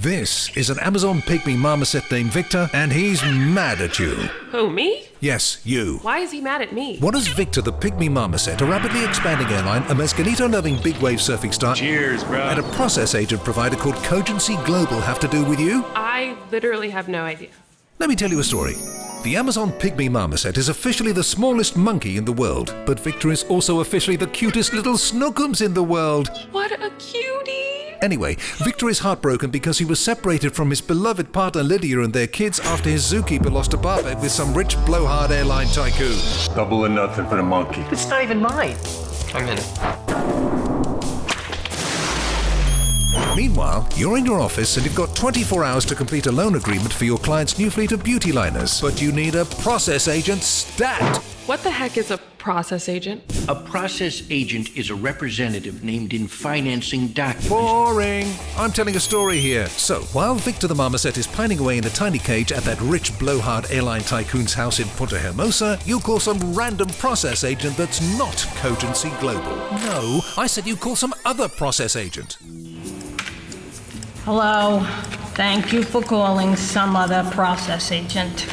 This is an Amazon pygmy marmoset named Victor, and he's mad at you. Who, me? Yes, you. Why is he mad at me? What does Victor the pygmy marmoset, a rapidly expanding airline, a mescalito-loving big wave surfing star, cheers, bro, and a process agent provider called Cogency Global have to do with you? I literally have no idea. Let me tell you a story. The Amazon pygmy marmoset is officially the smallest monkey in the world, but Victor is also officially the cutest little snookums in the world. What a cutie! Anyway, Victor is heartbroken because he was separated from his beloved partner Lydia and their kids after his zookeeper lost a barbet with some rich blowhard airline tycoon. Double or nothing for the monkey. It's not even mine. I'm in. Meanwhile, you're in your office and you've got 24 hours to complete a loan agreement for your client's new fleet of beauty liners. But you need a process agent stat. What the heck is a process agent? A process agent is a representative named in financing documents. Boring. I'm telling a story here. So, while Victor the marmoset is pining away in a tiny cage at that rich blowhard airline tycoon's house in Punta Hermosa, you call some random process agent that's not Cogency Global. No, I said you call some other process agent. Hello. Thank you for calling some other process agent.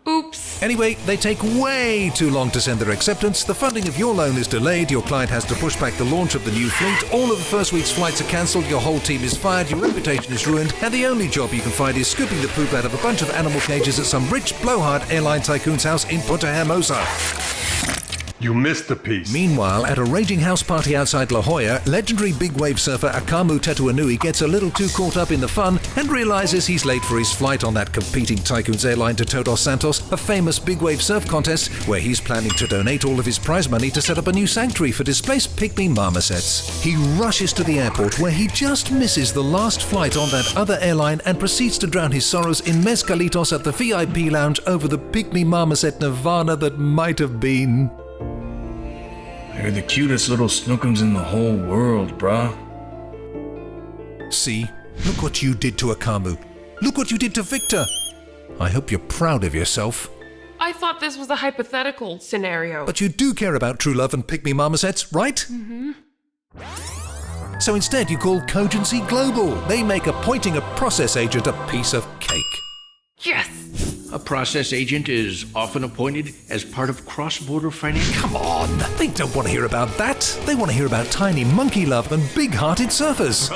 Oops. Anyway, they take way too long to send their acceptance, the funding of your loan is delayed, your client has to push back the launch of the new fleet, all of the first week's flights are cancelled, your whole team is fired, your reputation is ruined, and the only job you can find is scooping the poop out of a bunch of animal cages at some rich blowhard airline tycoon's house in Punta Hermosa. You missed the piece. Meanwhile, at a raging house party outside La Jolla, legendary big wave surfer Akamu Tetuanui gets a little too caught up in the fun and realizes he's late for his flight on that competing tycoon's airline to Todos Santos, a famous big wave surf contest where he's planning to donate all of his prize money to set up a new sanctuary for displaced pygmy marmosets. He rushes to the airport where he just misses the last flight on that other airline and proceeds to drown his sorrows in mezcalitos at the VIP lounge over the pygmy marmoset nirvana that might have been. They're the cutest little snookums in the whole world, brah. See? Look what you did to Akamu. Look what you did to Victor. I hope you're proud of yourself. I thought this was a hypothetical scenario. But you do care about true love and pygmy marmosets, right? Mm-hmm. So instead you call Cogency Global. They make appointing a process agent a piece of cake. Yes! A process agent is often appointed as part of cross-border finance. Come on! They don't want to hear about that. They want to hear about tiny monkey love and big-hearted surfers.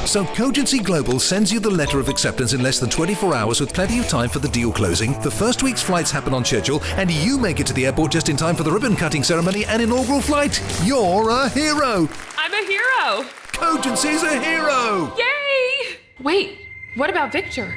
So Cogency Global sends you the letter of acceptance in less than 24 hours with plenty of time for the deal closing. The first week's flights happen on schedule, and you make it to the airport just in time for the ribbon-cutting ceremony and inaugural flight. You're a hero! I'm a hero! Cogency's a hero! Yay! Wait, what about Victor?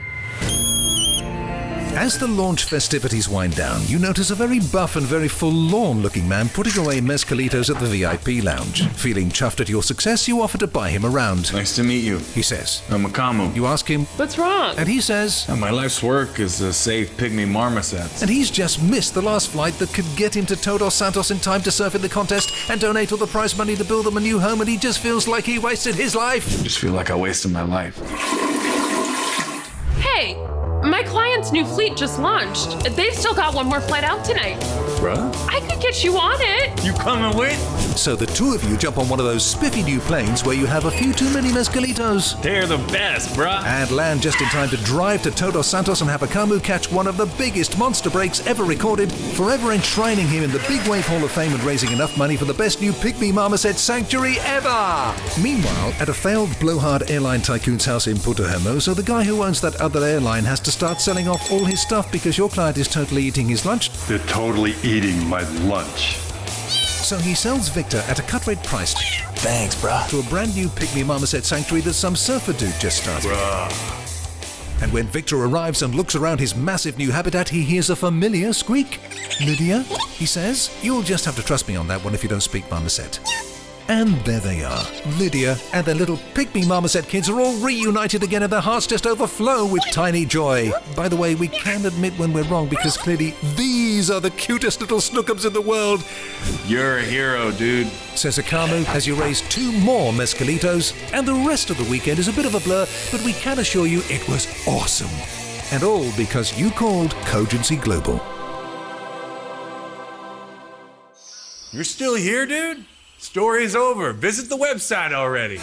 As the launch festivities wind down, you notice a very buff and very forlorn-looking man putting away mezcalitos at the VIP lounge. Feeling chuffed at your success, you offer to buy him around. Nice to meet you. He says. I'm Akamu. You ask him, What's wrong? and he says, My life's work is to save pygmy marmosets. and he's just missed the last flight that could get him to Todos Santos in time to surf in the contest and donate all the prize money to build them a new home, and he just feels like he wasted his life. Just feel like I wasted my life. Hey, my client's new fleet just launched. They've still got one more flight out tonight. Bruh? I could get you on it. You coming with? So the two of you jump on one of those spiffy new planes where you have a few too many mezcalitos They're the best, bruh. and land just in time to drive to Todos Santos and have Akamu catch one of the biggest monster breaks ever recorded, forever enshrining him in the Big Wave Hall of Fame and raising enough money for the best new pygmy marmoset sanctuary ever. Meanwhile, at a failed blowhard airline tycoon's house in Punta Hermosa, the guy who owns that other airline has to start selling off all his stuff because your client is totally eating his lunch. They're totally eating my lunch. So he sells Victor at a cut-rate price Thanks, bruh. to a brand new pygmy marmoset sanctuary that some surfer dude just started. And when Victor arrives and looks around his massive new habitat, he hears a familiar squeak. Lydia, he says, you'll just have to trust me on that one if you don't speak marmoset. And there they are. Lydia and their little pygmy marmoset kids are all reunited again and their hearts just overflow with tiny joy. By the way, we can admit when we're wrong because clearly these are the cutest little snookums in the world, You're a hero, dude. says Akamu as you raise two more mezcalitos. And the rest of the weekend is a bit of a blur, but we can assure you it was awesome. And all because you called Cogency Global. You're still here, dude? Story's over. Visit the website already.